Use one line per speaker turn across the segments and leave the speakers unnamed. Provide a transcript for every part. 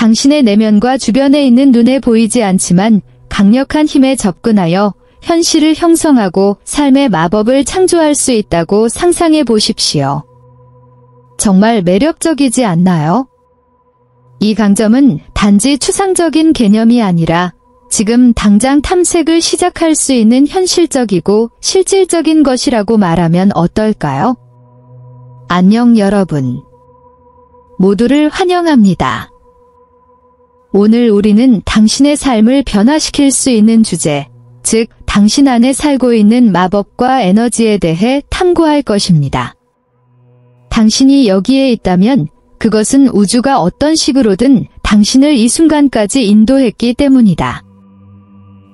당신의 내면과 주변에 있는 눈에 보이지 않지만 강력한 힘에 접근하여 현실을 형성하고 삶의 마법을 창조할 수 있다고 상상해 보십시오. 정말 매력적이지 않나요? 이 강점은 단지 추상적인 개념이 아니라 지금 당장 탐색을 시작할 수 있는 현실적이고 실질적인 것이라고 말하면 어떨까요? 안녕 여러분. 모두를 환영합니다. 오늘 우리는 당신의 삶을 변화시킬 수 있는 주제, 즉 당신 안에 살고 있는 마법과 에너지에 대해 탐구할 것입니다. 당신이 여기에 있다면 그것은 우주가 어떤 식으로든 당신을 이 순간까지 인도했기 때문이다.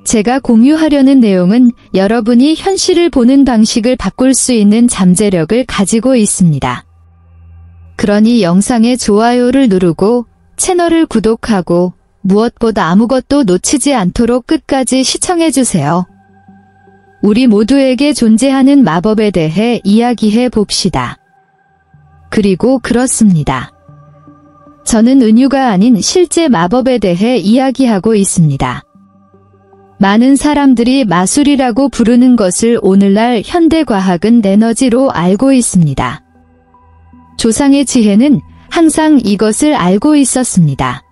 제가 공유하려는 내용은 여러분이 현실을 보는 방식을 바꿀 수 있는 잠재력을 가지고 있습니다. 그러니 영상에 좋아요를 누르고 채널을 구독하고 무엇보다 아무것도 놓치지 않도록 끝까지 시청해주세요. 우리 모두에게 존재하는 마법에 대해 이야기해 봅시다. 그리고 그렇습니다. 저는 은유가 아닌 실제 마법에 대해 이야기하고 있습니다. 많은 사람들이 마술이라고 부르는 것을 오늘날 현대과학은 에너지로 알고 있습니다. 조상의 지혜는 항상 이것을 알고 있었습니다.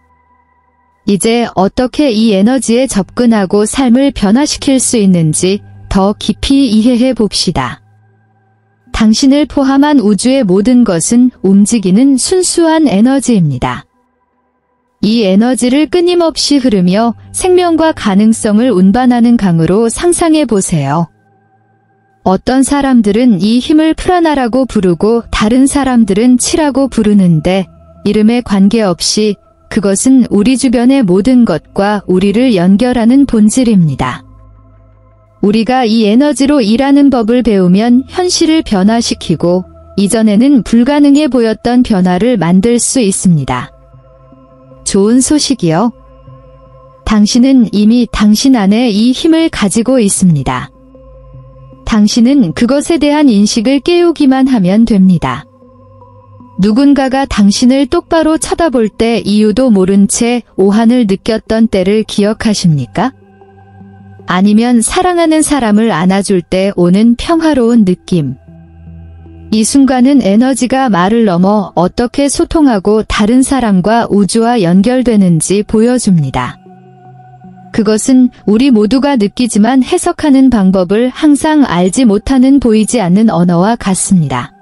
이제 어떻게 이 에너지에 접근하고 삶을 변화시킬 수 있는지 더 깊이 이해해 봅시다. 당신을 포함한 우주의 모든 것은 움직이는 순수한 에너지입니다. 이 에너지를 끊임없이 흐르며 생명과 가능성을 운반하는 강으로 상상해 보세요. 어떤 사람들은 이 힘을 프라나라고 부르고 다른 사람들은 치라고 부르는데 이름에 관계없이 그것은 우리 주변의 모든 것과 우리를 연결하는 본질입니다. 우리가 이 에너지로 일하는 법을 배우면 현실을 변화시키고 이전에는 불가능해 보였던 변화를 만들 수 있습니다. 좋은 소식이요. 당신은 이미 당신 안에 이 힘을 가지고 있습니다. 당신은 그것에 대한 인식을 깨우기만 하면 됩니다. 누군가가 당신을 똑바로 쳐다볼 때 이유도 모른 채 오한을 느꼈던 때를 기억하십니까? 아니면 사랑하는 사람을 안아줄 때 오는 평화로운 느낌. 이 순간은 에너지가 말을 넘어 어떻게 소통하고 다른 사람과 우주와 연결되는지 보여줍니다. 그것은 우리 모두가 느끼지만 해석하는 방법을 항상 알지 못하는 보이지 않는 언어와 같습니다.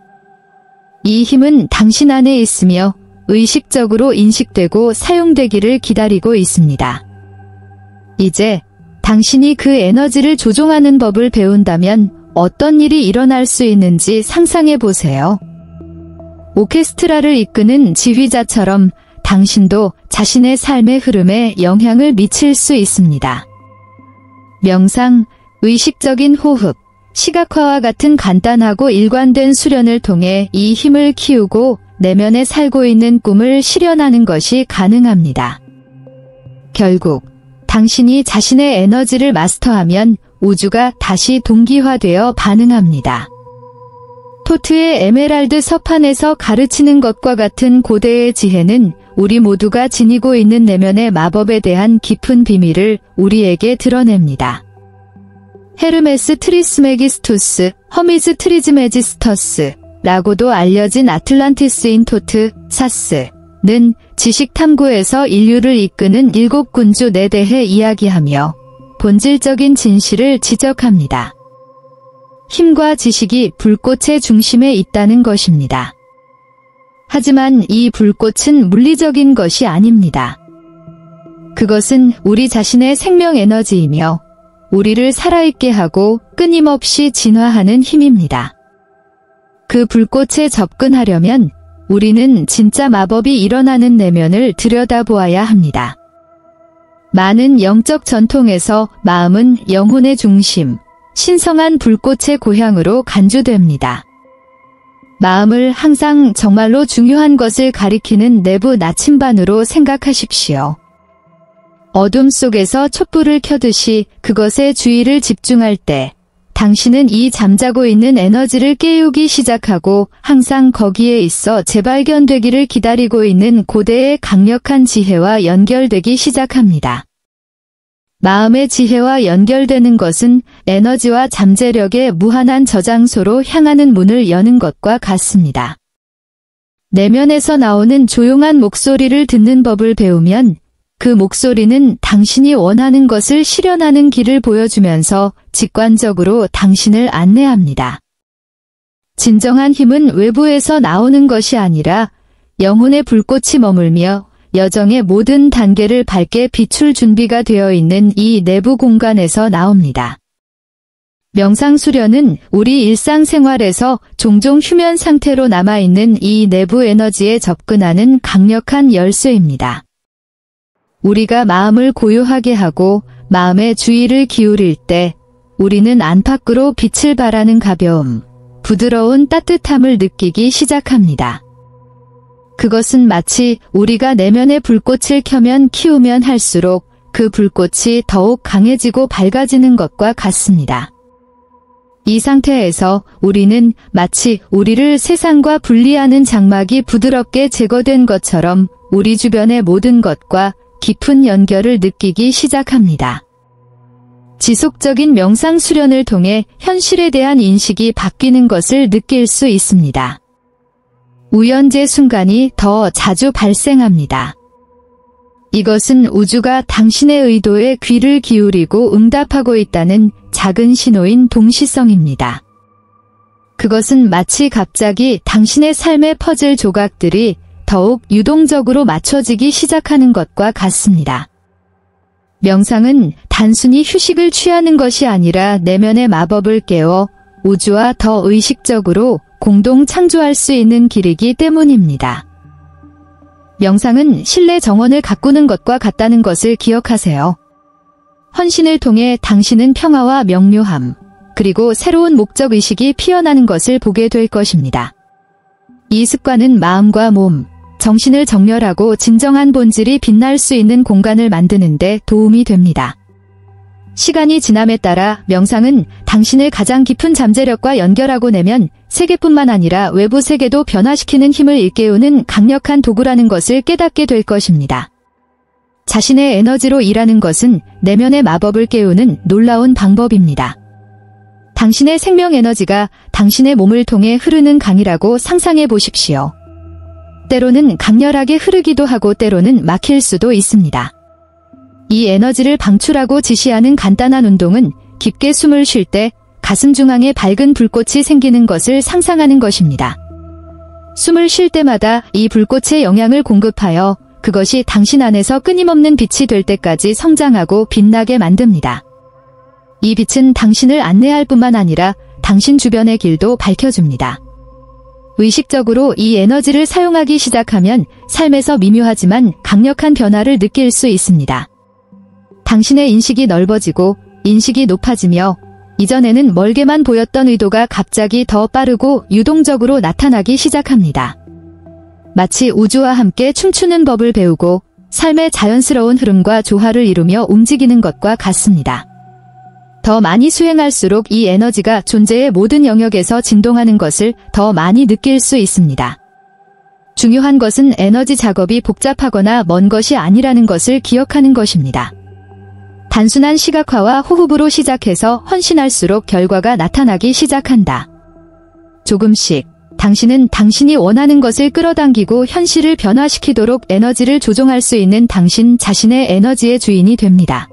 이 힘은 당신 안에 있으며 의식적으로 인식되고 사용되기를 기다리고 있습니다. 이제 당신이 그 에너지를 조종하는 법을 배운다면 어떤 일이 일어날 수 있는지 상상해 보세요. 오케스트라를 이끄는 지휘자처럼 당신도 자신의 삶의 흐름에 영향을 미칠 수 있습니다. 명상, 의식적인 호흡, 시각화와 같은 간단하고 일관된 수련을 통해 이 힘을 키우고 내면에 살고 있는 꿈을 실현하는 것이 가능합니다. 결국 당신이 자신의 에너지를 마스터하면 우주가 다시 동기화되어 반응합니다. 토트의 에메랄드 서판에서 가르치는 것과 같은 고대의 지혜는 우리 모두가 지니고 있는 내면의 마법에 대한 깊은 비밀을 우리에게 드러냅니다. 헤르메스 트리스메기스투스, 허미즈 트리즈메지스터스 라고도 알려진 아틀란티스인 토트, 사스는 지식 탐구에서 인류를 이끄는 7군주 4대에 이야기하며 본질적인 진실을 지적합니다. 힘과 지식이 불꽃의 중심에 있다는 것입니다. 하지만 이 불꽃은 물리적인 것이 아닙니다. 그것은 우리 자신의 생명 에너지이며 우리를 살아있게 하고 끊임없이 진화하는 힘입니다. 그 불꽃에 접근하려면 우리는 진짜 마법이 일어나는 내면을 들여다보아야 합니다. 많은 영적 전통에서 마음은 영혼의 중심, 신성한 불꽃의 고향으로 간주됩니다. 마음을 항상 정말로 중요한 것을 가리키는 내부 나침반으로 생각하십시오. 어둠 속에서 촛불을 켜듯이 그것에 주의를 집중할 때 당신은 이 잠자고 있는 에너지를 깨우기 시작하고 항상 거기에 있어 재발견되기를 기다리고 있는 고대의 강력한 지혜와 연결되기 시작합니다. 마음의 지혜와 연결되는 것은 에너지와 잠재력의 무한한 저장소로 향하는 문을 여는 것과 같습니다. 내면에서 나오는 조용한 목소리를 듣는 법을 배우면 그 목소리는 당신이 원하는 것을 실현하는 길을 보여주면서 직관적으로 당신을 안내합니다. 진정한 힘은 외부에서 나오는 것이 아니라 영혼의 불꽃이 머물며 여정의 모든 단계를 밝게 비출 준비가 되어 있는 이 내부 공간에서 나옵니다. 명상 수련은 우리 일상생활에서 종종 휴면 상태로 남아있는 이 내부 에너지에 접근하는 강력한 열쇠입니다. 우리가 마음을 고요하게 하고 마음의 주의를 기울일 때 우리는 안팎으로 빛을 발하는 가벼움, 부드러운 따뜻함을 느끼기 시작합니다. 그것은 마치 우리가 내면의 불꽃을 켜면 키우면 할수록 그 불꽃이 더욱 강해지고 밝아지는 것과 같습니다. 이 상태에서 우리는 마치 우리를 세상과 분리하는 장막이 부드럽게 제거된 것처럼 우리 주변의 모든 것과 깊은 연결을 느끼기 시작합니다. 지속적인 명상 수련을 통해 현실에 대한 인식이 바뀌는 것을 느낄 수 있습니다. 우연재 순간이 더 자주 발생합니다. 이것은 우주가 당신의 의도에 귀를 기울이고 응답하고 있다는 작은 신호인 동시성입니다. 그것은 마치 갑자기 당신의 삶의 퍼즐 조각들이 더욱 유동적으로 맞춰지기 시작하는 것과 같습니다. 명상은 단순히 휴식을 취하는 것이 아니라 내면의 마법을 깨워 우주와 더 의식적으로 공동 창조할 수 있는 길이기 때문입니다. 명상은 신뢰 정원을 가꾸는 것과 같다는 것을 기억하세요. 헌신을 통해 당신은 평화와 명료함, 그리고 새로운 목적의식이 피어나는 것을 보게 될 것입니다. 이 습관은 마음과 몸, 정신을 정렬하고 진정한 본질이 빛날 수 있는 공간을 만드는 데 도움이 됩니다. 시간이 지남에 따라 명상은 당신을 가장 깊은 잠재력과 연결하고 내면 세계뿐만 아니라 외부 세계도 변화시키는 힘을 일깨우는 강력한 도구라는 것을 깨닫게 될 것입니다. 자신의 에너지로 일하는 것은 내면의 마법을 깨우는 놀라운 방법입니다. 당신의 생명 에너지가 당신의 몸을 통해 흐르는 강이라고 상상해 보십시오. 때로는 강렬하게 흐르기도 하고 때로는 막힐 수도 있습니다. 이 에너지를 방출하고 지시하는 간단한 운동은 깊게 숨을 쉴 때 가슴 중앙에 밝은 불꽃이 생기는 것을 상상하는 것입니다. 숨을 쉴 때마다 이 불꽃의 영향을 공급하여 그것이 당신 안에서 끊임없는 빛이 될 때까지 성장하고 빛나게 만듭니다. 이 빛은 당신을 안내할 뿐만 아니라 당신 주변의 길도 밝혀줍니다. 의식적으로 이 에너지를 사용하기 시작하면 삶에서 미묘하지만 강력한 변화를 느낄 수 있습니다. 당신의 인식이 넓어지고 인식이 높아지며 이전에는 멀게만 보였던 의도가 갑자기 더 빠르고 유동적으로 나타나기 시작합니다. 마치 우주와 함께 춤추는 법을 배우고 삶의 자연스러운 흐름과 조화를 이루며 움직이는 것과 같습니다. 더 많이 수행할수록 이 에너지가 존재의 모든 영역에서 진동하는 것을 더 많이 느낄 수 있습니다. 중요한 것은 에너지 작업이 복잡하거나 먼 것이 아니라는 것을 기억하는 것입니다. 단순한 시각화와 호흡으로 시작해서 헌신할수록 결과가 나타나기 시작한다. 조금씩 당신은 당신이 원하는 것을 끌어당기고 현실을 변화시키도록 에너지를 조종할 수 있는 당신 자신의 에너지의 주인이 됩니다.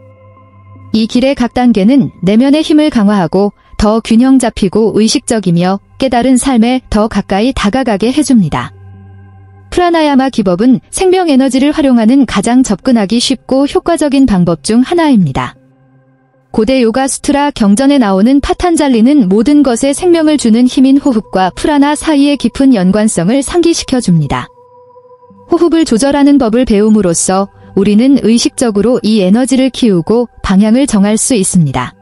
이 길의 각 단계는 내면의 힘을 강화하고 더 균형 잡히고 의식적이며 깨달은 삶에 더 가까이 다가가게 해줍니다. 프라나야마 기법은 생명 에너지를 활용하는 가장 접근하기 쉽고 효과적인 방법 중 하나입니다. 고대 요가 수트라 경전에 나오는 파탄잘리는 모든 것에 생명을 주는 힘인 호흡과 프라나 사이의 깊은 연관성을 상기시켜줍니다. 호흡을 조절하는 법을 배움으로써 우리는 의식적으로 이 에너지를 키우고 방향을 정할 수 있습니다.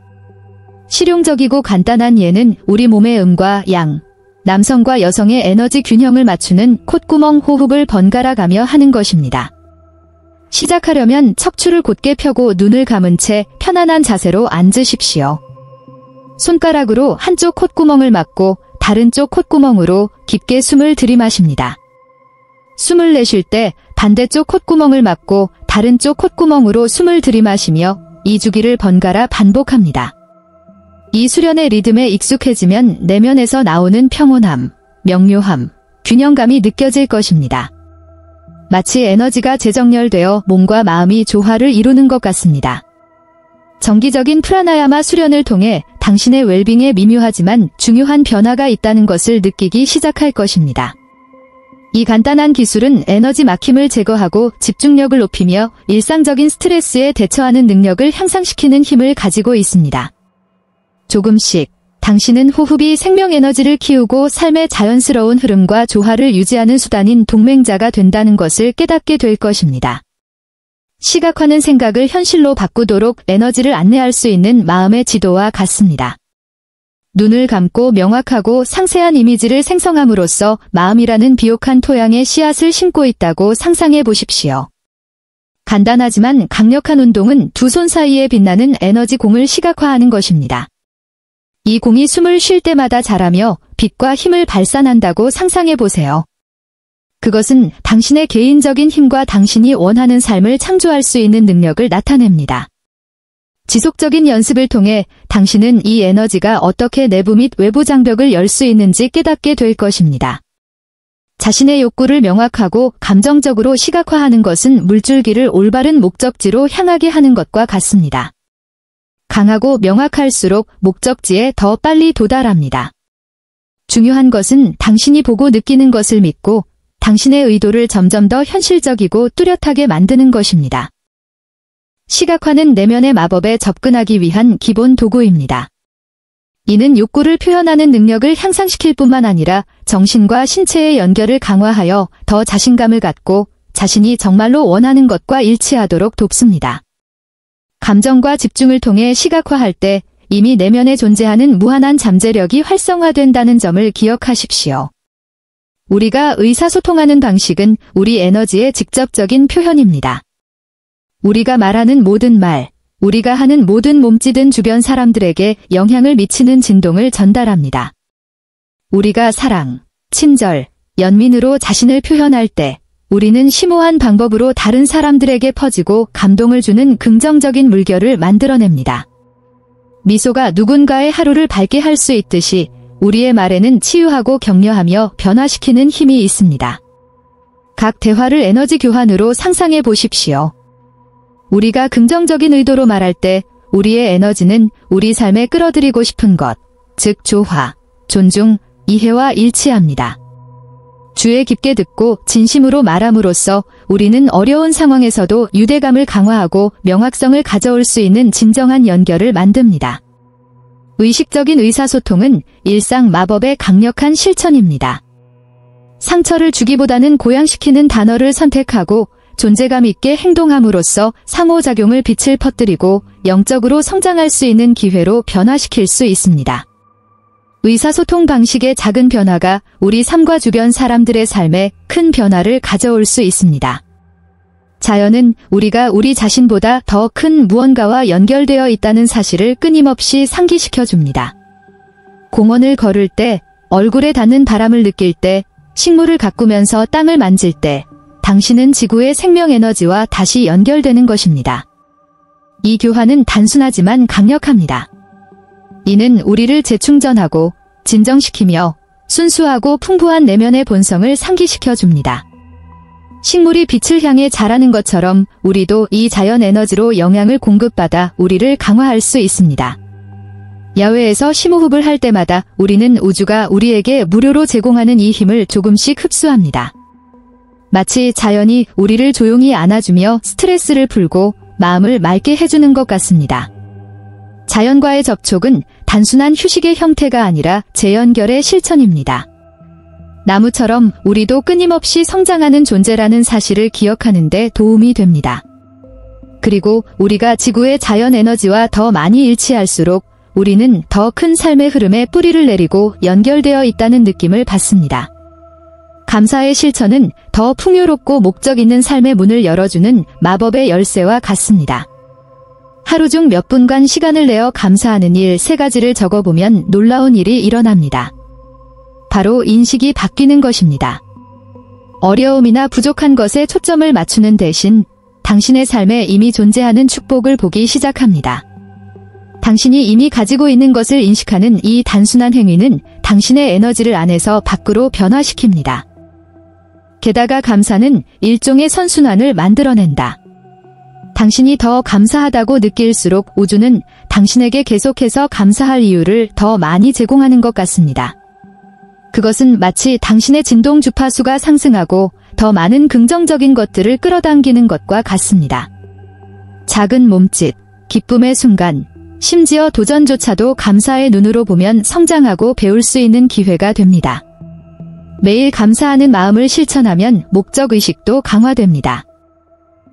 실용적이고 간단한 예는 우리 몸의 음과 양, 남성과 여성의 에너지 균형을 맞추는 콧구멍 호흡을 번갈아 가며 하는 것입니다. 시작하려면 척추를 곧게 펴고 눈을 감은 채 편안한 자세로 앉으십시오. 손가락으로 한쪽 콧구멍을 막고 다른 쪽 콧구멍으로 깊게 숨을 들이마십니다. 숨을 내쉴 때 반대쪽 콧구멍을 막고 다른 쪽 콧구멍으로 숨을 들이마시며 이 주기를 번갈아 반복합니다. 이 수련의 리듬에 익숙해지면 내면에서 나오는 평온함, 명료함, 균형감이 느껴질 것입니다. 마치 에너지가 재정렬되어 몸과 마음이 조화를 이루는 것 같습니다. 정기적인 프라나야마 수련을 통해 당신의 웰빙에 미묘하지만 중요한 변화가 있다는 것을 느끼기 시작할 것입니다. 이 간단한 기술은 에너지 막힘을 제거하고 집중력을 높이며 일상적인 스트레스에 대처하는 능력을 향상시키는 힘을 가지고 있습니다. 조금씩 당신은 호흡이 생명 에너지를 키우고 삶의 자연스러운 흐름과 조화를 유지하는 수단인 동맹자가 된다는 것을 깨닫게 될 것입니다. 시각화는 생각을 현실로 바꾸도록 에너지를 안내할 수 있는 마음의 지도와 같습니다. 눈을 감고 명확하고 상세한 이미지를 생성함으로써 마음이라는 비옥한 토양에 씨앗을 심고 있다고 상상해 보십시오. 간단하지만 강력한 운동은 두 손 사이에 빛나는 에너지 공을 시각화하는 것입니다. 이 공이 숨을 쉴 때마다 자라며 빛과 힘을 발산한다고 상상해 보세요. 그것은 당신의 개인적인 힘과 당신이 원하는 삶을 창조할 수 있는 능력을 나타냅니다. 지속적인 연습을 통해 당신은 이 에너지가 어떻게 내부 및 외부 장벽을 열 수 있는지 깨닫게 될 것입니다. 자신의 욕구를 명확하고 감정적으로 시각화하는 것은 물줄기를 올바른 목적지로 향하게 하는 것과 같습니다. 강하고 명확할수록 목적지에 더 빨리 도달합니다. 중요한 것은 당신이 보고 느끼는 것을 믿고 당신의 의도를 점점 더 현실적이고 뚜렷하게 만드는 것입니다. 시각화는 내면의 마법에 접근하기 위한 기본 도구입니다. 이는 욕구를 표현하는 능력을 향상시킬 뿐만 아니라 정신과 신체의 연결을 강화하여 더 자신감을 갖고 자신이 정말로 원하는 것과 일치하도록 돕습니다. 감정과 집중을 통해 시각화할 때 이미 내면에 존재하는 무한한 잠재력이 활성화된다는 점을 기억하십시오. 우리가 의사소통하는 방식은 우리 에너지의 직접적인 표현입니다. 우리가 말하는 모든 말, 우리가 하는 모든 몸짓은 주변 사람들에게 영향을 미치는 진동을 전달합니다. 우리가 사랑, 친절, 연민으로 자신을 표현할 때 우리는 심오한 방법으로 다른 사람들에게 퍼지고 감동을 주는 긍정적인 물결을 만들어냅니다. 미소가 누군가의 하루를 밝게 할 수 있듯이 우리의 말에는 치유하고 격려하며 변화시키는 힘이 있습니다. 각 대화를 에너지 교환으로 상상해 보십시오. 우리가 긍정적인 의도로 말할 때 우리의 에너지는 우리 삶에 끌어들이고 싶은 것, 즉 조화, 존중, 이해와 일치합니다. 주의 깊게 듣고 진심으로 말함으로써 우리는 어려운 상황에서도 유대감을 강화하고 명확성을 가져올 수 있는 진정한 연결을 만듭니다. 의식적인 의사소통은 일상 마법의 강력한 실천입니다. 상처를 주기보다는 고양시키는 단어를 선택하고 존재감 있게 행동함으로써 상호작용을 빛을 퍼뜨리고 영적으로 성장할 수 있는 기회로 변화시킬 수 있습니다. 의사소통 방식의 작은 변화가 우리 삶과 주변 사람들의 삶에 큰 변화를 가져올 수 있습니다. 자연은 우리가 우리 자신보다 더 큰 무언가와 연결되어 있다는 사실을 끊임없이 상기시켜줍니다. 공원을 걸을 때, 얼굴에 닿는 바람을 느낄 때, 식물을 가꾸면서 땅을 만질 때, 당신은 지구의 생명 에너지와 다시 연결되는 것입니다. 이 교환은 단순하지만 강력합니다. 이는 우리를 재충전하고 진정시키며 순수하고 풍부한 내면의 본성을 상기시켜 줍니다. 식물이 빛을 향해 자라는 것처럼 우리도 이 자연 에너지로 영향을 공급받아 우리를 강화할 수 있습니다. 야외에서 심호흡을 할 때마다 우리는 우주가 우리에게 무료로 제공하는 이 힘을 조금씩 흡수합니다. 마치 자연이 우리를 조용히 안아주며 스트레스를 풀고 마음을 맑게 해주는 것 같습니다. 자연과의 접촉은 단순한 휴식의 형태가 아니라 재연결의 실천입니다. 나무처럼 우리도 끊임없이 성장하는 존재라는 사실을 기억하는 데 도움이 됩니다. 그리고 우리가 지구의 자연 에너지와 더 많이 일치할수록 우리는 더 큰 삶의 흐름에 뿌리를 내리고 연결되어 있다는 느낌을 받습니다. 감사의 실천은 더 풍요롭고 목적 있는 삶의 문을 열어주는 마법의 열쇠와 같습니다. 하루 중 몇 분간 시간을 내어 감사하는 일 3가지를 적어보면 놀라운 일이 일어납니다. 바로 인식이 바뀌는 것입니다. 어려움이나 부족한 것에 초점을 맞추는 대신 당신의 삶에 이미 존재하는 축복을 보기 시작합니다. 당신이 이미 가지고 있는 것을 인식하는 이 단순한 행위는 당신의 에너지를 안에서 밖으로 변화시킵니다. 게다가 감사는 일종의 선순환을 만들어낸다. 당신이 더 감사하다고 느낄수록 우주는 당신에게 계속해서 감사할 이유를 더 많이 제공하는 것 같습니다. 그것은 마치 당신의 진동 주파수가 상승하고 더 많은 긍정적인 것들을 끌어당기는 것과 같습니다. 작은 몸짓, 기쁨의 순간, 심지어 도전조차도 감사의 눈으로 보면 성장하고 배울 수 있는 기회가 됩니다. 매일 감사하는 마음을 실천하면 목적의식도 강화됩니다.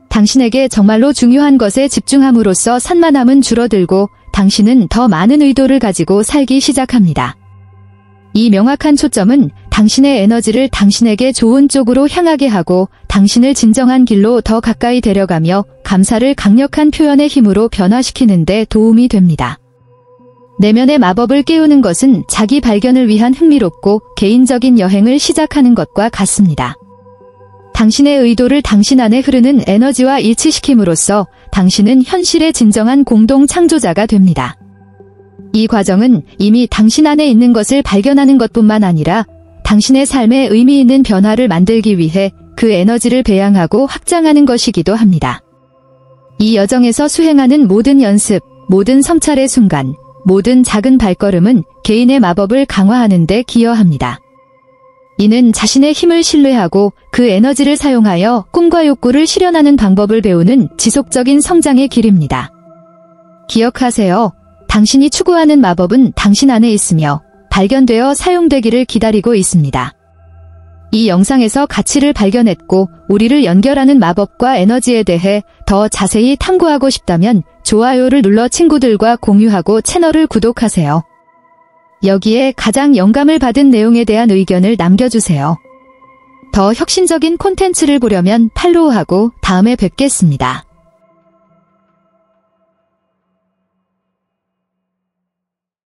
당신에게 정말로 중요한 것에 집중함으로써 산만함은 줄어들고 당신은 더 많은 의도를 가지고 살기 시작합니다. 이 명확한 초점은 당신의 에너지를 당신에게 좋은 쪽으로 향하게 하고 당신을 진정한 길로 더 가까이 데려가며 감사를 강력한 표현의 힘으로 변화시키는 데 도움이 됩니다. 내면의 마법을 깨우는 것은 자기 발견을 위한 흥미롭고 개인적인 여행을 시작하는 것과 같습니다. 당신의 의도를 당신 안에 흐르는 에너지와 일치시킴으로써 당신은 현실의 진정한 공동 창조자가 됩니다. 이 과정은 이미 당신 안에 있는 것을 발견하는 것뿐만 아니라 당신의 삶에 의미 있는 변화를 만들기 위해 그 에너지를 배양하고 확장하는 것이기도 합니다. 이 여정에서 수행하는 모든 연습, 모든 성찰의 순간, 모든 작은 발걸음은 개인의 마법을 강화하는 데 기여합니다. 이는 자신의 힘을 신뢰하고 그 에너지를 사용하여 꿈과 욕구를 실현하는 방법을 배우는 지속적인 성장의 길입니다. 기억하세요. 당신이 추구하는 마법은 당신 안에 있으며 발견되어 사용되기를 기다리고 있습니다. 이 영상에서 가치를 발견했고 우리를 연결하는 마법과 에너지에 대해 더 자세히 탐구하고 싶다면 좋아요를 눌러 친구들과 공유하고 채널을 구독하세요. 여기에 가장 영감을 받은 내용에 대한 의견을 남겨주세요. 더 혁신적인 콘텐츠를 보려면 팔로우하고 다음에 뵙겠습니다.